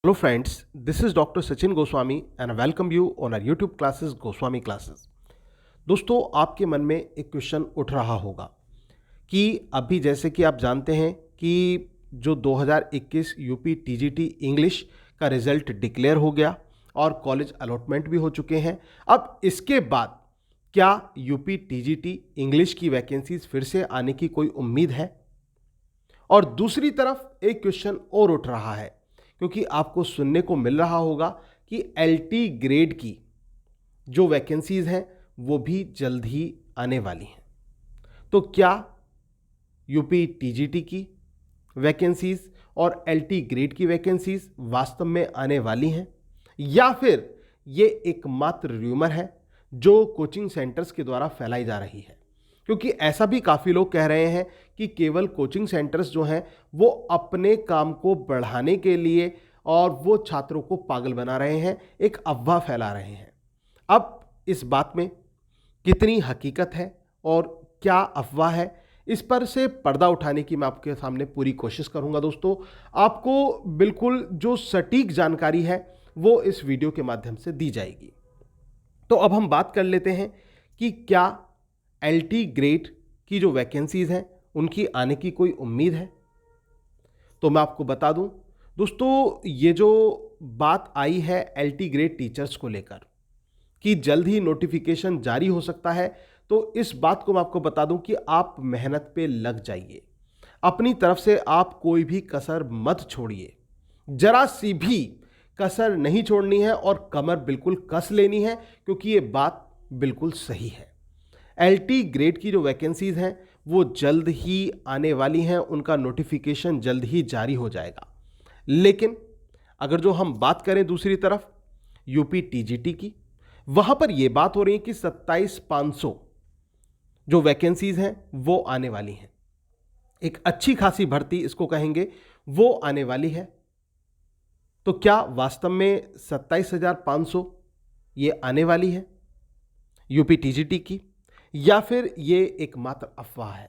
Hello friends, this is Dr. Sachin Goswami and I welcome you on our YouTube classes Goswami Classes। दोस्तों आपके मन में एक question उठ रहा होगा कि अभी जैसे कि आप जानते हैं कि जो 2021 यूपी टीजीटी इंग्लिश का रिज़ल्ट डिक्लेयर हो गया और कॉलेज अलॉटमेंट भी हो चुके हैं। अब इसके बाद क्या यूपी टीजीटी इंग्लिश की वैकेंसीज फिर से आने की कोई उम्मीद है? और दूसरी तरफ एक क्वेश्चन और उठ रहा है क्योंकि आपको सुनने को मिल रहा होगा कि एलटी ग्रेड की जो वैकेंसीज हैं वो भी जल्द ही आने वाली हैं। तो क्या यूपी टीजीटी की वैकेंसीज और एलटी ग्रेड की वैकेंसीज वास्तव में आने वाली हैं या फिर ये एकमात्र र्यूमर है जो कोचिंग सेंटर्स के द्वारा फैलाई जा रही है? क्योंकि ऐसा भी काफ़ी लोग कह रहे हैं कि केवल कोचिंग सेंटर्स जो हैं वो अपने काम को बढ़ाने के लिए और वो छात्रों को पागल बना रहे हैं, एक अफवाह फैला रहे हैं। अब इस बात में कितनी हकीकत है और क्या अफवाह है, इस पर से पर्दा उठाने की मैं आपके सामने पूरी कोशिश करूंगा। दोस्तों आपको बिल्कुल जो सटीक जानकारी है वो इस वीडियो के माध्यम से दी जाएगी। तो अब हम बात कर लेते हैं कि क्या एलटी ग्रेड की जो वैकेंसीज हैं उनकी आने की कोई उम्मीद है? तो मैं आपको बता दूं दोस्तों, ये जो बात आई है एलटी ग्रेड टीचर्स को लेकर कि जल्द ही नोटिफिकेशन जारी हो सकता है, तो इस बात को मैं आपको बता दूं कि आप मेहनत पे लग जाइए। अपनी तरफ से आप कोई भी कसर मत छोड़िए, जरा सी भी कसर नहीं छोड़नी है और कमर बिल्कुल कस लेनी है क्योंकि ये बात बिल्कुल सही है। एलटी ग्रेड की जो वैकेंसीज हैं वो जल्द ही आने वाली हैं, उनका नोटिफिकेशन जल्द ही जारी हो जाएगा। लेकिन अगर जो हम बात करें दूसरी तरफ यूपी टीजीटी की, वहां पर यह बात हो रही है कि 27,500 जो वैकेंसीज हैं वो आने वाली हैं। एक अच्छी खासी भर्ती इसको कहेंगे, वो आने वाली है। तो क्या वास्तव में 27,500 ये आने वाली है यूपी टीजीटी की या फिर ये एकमात्र अफवाह है?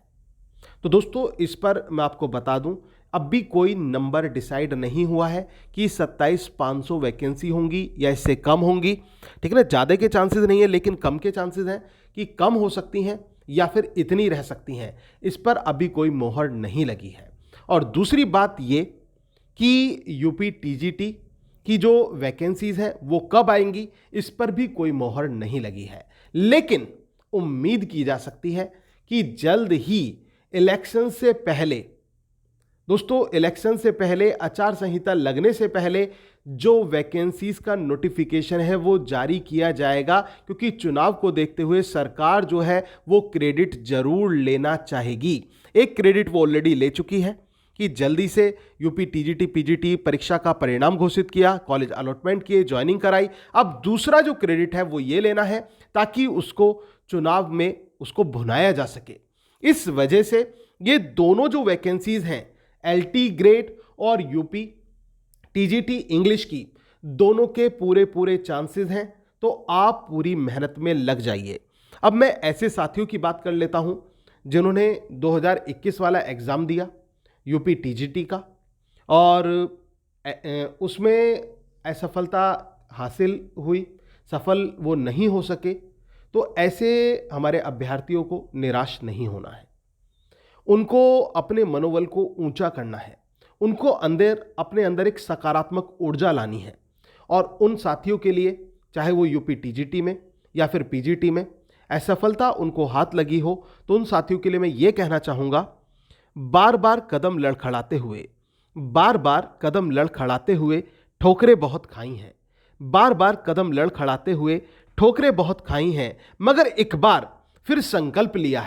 तो दोस्तों इस पर मैं आपको बता दूं, अब भी कोई नंबर डिसाइड नहीं हुआ है कि 27,500 वैकेंसी होंगी या इससे कम होंगी। ठीक है ना, ज़्यादा के चांसेस नहीं है लेकिन कम के चांसेस हैं कि कम हो सकती हैं या फिर इतनी रह सकती हैं। इस पर अभी कोई मोहर नहीं लगी है। और दूसरी बात ये कि यूपी टीजीटी की जो वैकेंसीज हैं वो कब आएंगी, इस पर भी कोई मोहर नहीं लगी है। लेकिन उम्मीद की जा सकती है कि जल्द ही इलेक्शन से पहले, दोस्तों इलेक्शन से पहले, आचार संहिता लगने से पहले जो वैकेंसीज का नोटिफिकेशन है वो जारी किया जाएगा, क्योंकि चुनाव को देखते हुए सरकार जो है वो क्रेडिट जरूर लेना चाहेगी। एक क्रेडिट वो ऑलरेडी ले चुकी है कि जल्दी से यूपी टीजीटी पीजीटी परीक्षा का परिणाम घोषित किया, कॉलेज अलॉटमेंट किए, ज्वाइनिंग कराई। अब दूसरा जो क्रेडिट है वो ये लेना है ताकि उसको चुनाव में उसको भुनाया जा सके। इस वजह से ये दोनों जो वैकेंसीज हैं एलटी ग्रेड और यूपी टीजीटी इंग्लिश की, दोनों के पूरे चांसेस हैं। तो आप पूरी मेहनत में लग जाइए। अब मैं ऐसे साथियों की बात कर लेता हूं जिन्होंने 2021 वाला एग्जाम दिया यूपी टीजीटी का और उसमें असफलता हासिल हुई, सफल वो नहीं हो सके। तो ऐसे हमारे अभ्यर्थियों को निराश नहीं होना है, उनको अपने मनोबल को ऊंचा करना है, उनको अपने अंदर एक सकारात्मक ऊर्जा लानी है। और उन साथियों के लिए, चाहे वो यूपी टीजीटी में या फिर पीजीटी में असफलता उनको हाथ लगी हो, तो उन साथियों के लिए मैं ये कहना चाहूँगा, बार बार कदम लड़खड़ाते हुए ठोकरें बहुत खाई हैं, बार बार कदम लड़खड़ाते हुए ठोकरें बहुत खाई हैं, मगर एक बार फिर संकल्प लिया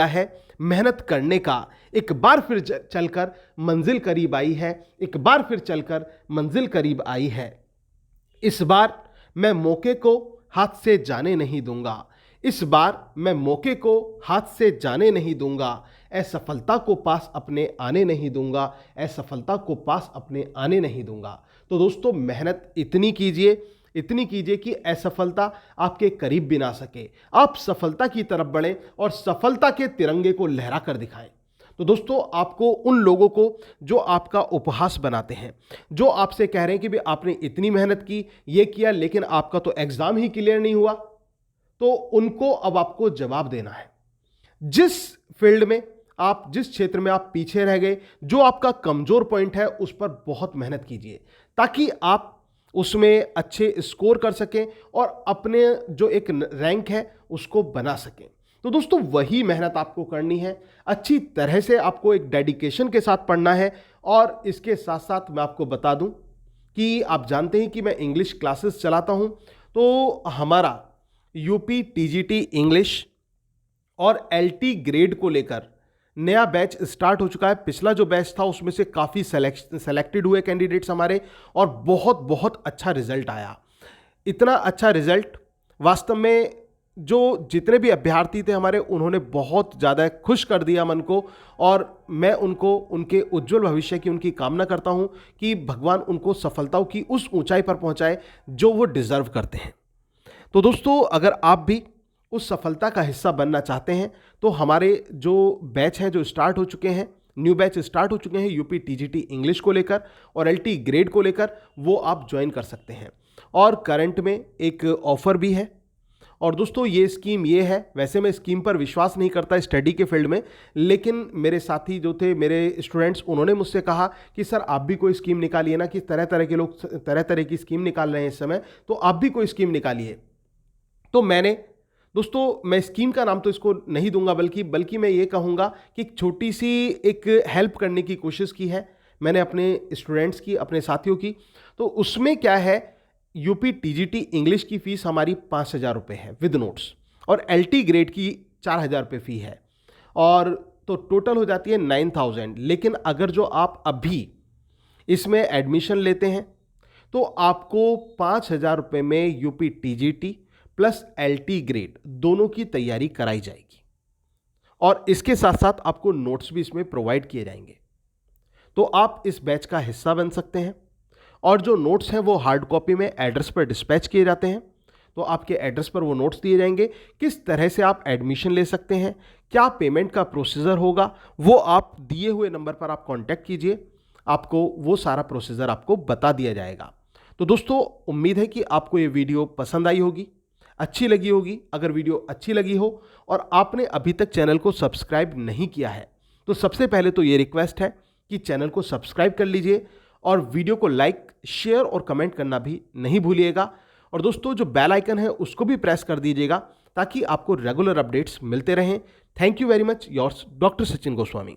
है मेहनत करने का। एक बार फिर चलकर मंजिल करीब आई है, एक बार फिर चलकर मंजिल करीब आई है। इस बार मैं मौके को हाथ से जाने नहीं दूंगा, इस बार मैं मौके को हाथ से जाने नहीं दूंगा, असफलता को पास अपने आने नहीं दूंगा, असफलता को पास अपने आने नहीं दूंगा। तो दोस्तों मेहनत इतनी कीजिए कि असफलता आपके करीब भी ना सके, आप सफलता की तरफ बढ़ें और सफलता के तिरंगे को लहरा कर दिखाएं। तो दोस्तों आपको उन लोगों को जो आपका उपहास बनाते हैं, जो आपसे कह रहे हैं कि भाई आपने इतनी मेहनत की, ये किया, लेकिन आपका तो एग्जाम ही क्लियर नहीं हुआ, तो उनको अब आपको जवाब देना है। जिस फील्ड में आप, जिस क्षेत्र में आप पीछे रह गए, जो आपका कमजोर पॉइंट है, उस पर बहुत मेहनत कीजिए ताकि आप उसमें अच्छे स्कोर कर सकें और अपने जो एक रैंक है उसको बना सकें। तो दोस्तों वही मेहनत आपको करनी है, अच्छी तरह से आपको एक डेडिकेशन के साथ पढ़ना है। और इसके साथ साथ मैं आपको बता दूं कि आप जानते हैं कि मैं इंग्लिश क्लासेस चलाता हूं, तो हमारा यूपी टीजीटी इंग्लिश और एलटी ग्रेड को लेकर नया बैच स्टार्ट हो चुका है। पिछला जो बैच था उसमें से काफ़ी सेलेक्टेड हुए कैंडिडेट्स हमारे और बहुत बहुत अच्छा रिजल्ट आया। इतना अच्छा रिजल्ट वास्तव में जो जितने भी अभ्यर्थी थे हमारे, उन्होंने बहुत ज़्यादा खुश कर दिया मन को। और मैं उनको उनके उज्जवल भविष्य की उनकी कामना करता हूं कि भगवान उनको सफलताओं की उस ऊंचाई पर पहुंचाए जो वो डिज़र्व करते हैं। तो दोस्तों अगर आप भी उस सफलता का हिस्सा बनना चाहते हैं तो हमारे जो बैच हैं जो स्टार्ट हो चुके हैं, न्यू बैच स्टार्ट हो चुके हैं यूपी टीजीटी इंग्लिश को लेकर और एलटी ग्रेड को लेकर, वो आप ज्वाइन कर सकते हैं। और करंट में एक ऑफर भी है। और दोस्तों ये स्कीम ये है, वैसे मैं स्कीम पर विश्वास नहीं करता स्टडी के फील्ड में, लेकिन मेरे साथी जो थे, मेरे स्टूडेंट्स, उन्होंने मुझसे कहा कि सर आप भी कोई स्कीम निकालिए ना, कि तरह तरह के लोग तरह तरह की स्कीम निकाल रहे हैं इस समय, तो आप भी कोई स्कीम निकालिए। तो मैंने दोस्तों, मैं स्कीम का नाम तो इसको नहीं दूंगा, बल्कि मैं ये कहूँगा कि एक छोटी सी एक हेल्प करने की कोशिश की है मैंने अपने स्टूडेंट्स की, अपने साथियों की। तो उसमें क्या है, यूपी टीजीटी इंग्लिश की फ़ीस हमारी 5,000 रुपये है विद नोट्स, और एलटी ग्रेड की 4,000 रुपये फ़ी है, और तो टोटल हो जाती है 9,000। लेकिन अगर जो आप अभी इसमें एडमिशन लेते हैं तो आपको 5,000 रुपये में UP TGT plus LT grade दोनों की तैयारी कराई जाएगी, और इसके साथ साथ आपको नोट्स भी इसमें प्रोवाइड किए जाएंगे। तो आप इस बैच का हिस्सा बन सकते हैं। और जो नोट्स हैं वो हार्ड कॉपी में एड्रेस पर डिस्पैच किए जाते हैं, तो आपके एड्रेस पर वो नोट्स दिए जाएंगे। किस तरह से आप एडमिशन ले सकते हैं, क्या पेमेंट का प्रोसीजर होगा, वो आप दिए हुए नंबर पर आप कॉन्टैक्ट कीजिए, आपको वो सारा प्रोसीजर आपको बता दिया जाएगा। तो दोस्तों उम्मीद है कि आपको ये वीडियो पसंद आई होगी, अच्छी लगी होगी। अगर वीडियो अच्छी लगी हो और आपने अभी तक चैनल को सब्सक्राइब नहीं किया है, तो सबसे पहले तो ये रिक्वेस्ट है कि चैनल को सब्सक्राइब कर लीजिए और वीडियो को लाइक, शेयर और कमेंट करना भी नहीं भूलिएगा। और दोस्तों जो बेल आइकन है उसको भी प्रेस कर दीजिएगा ताकि आपको रेगुलर अपडेट्स मिलते रहें। Thank you very much, yours doctor Sachin Goswami.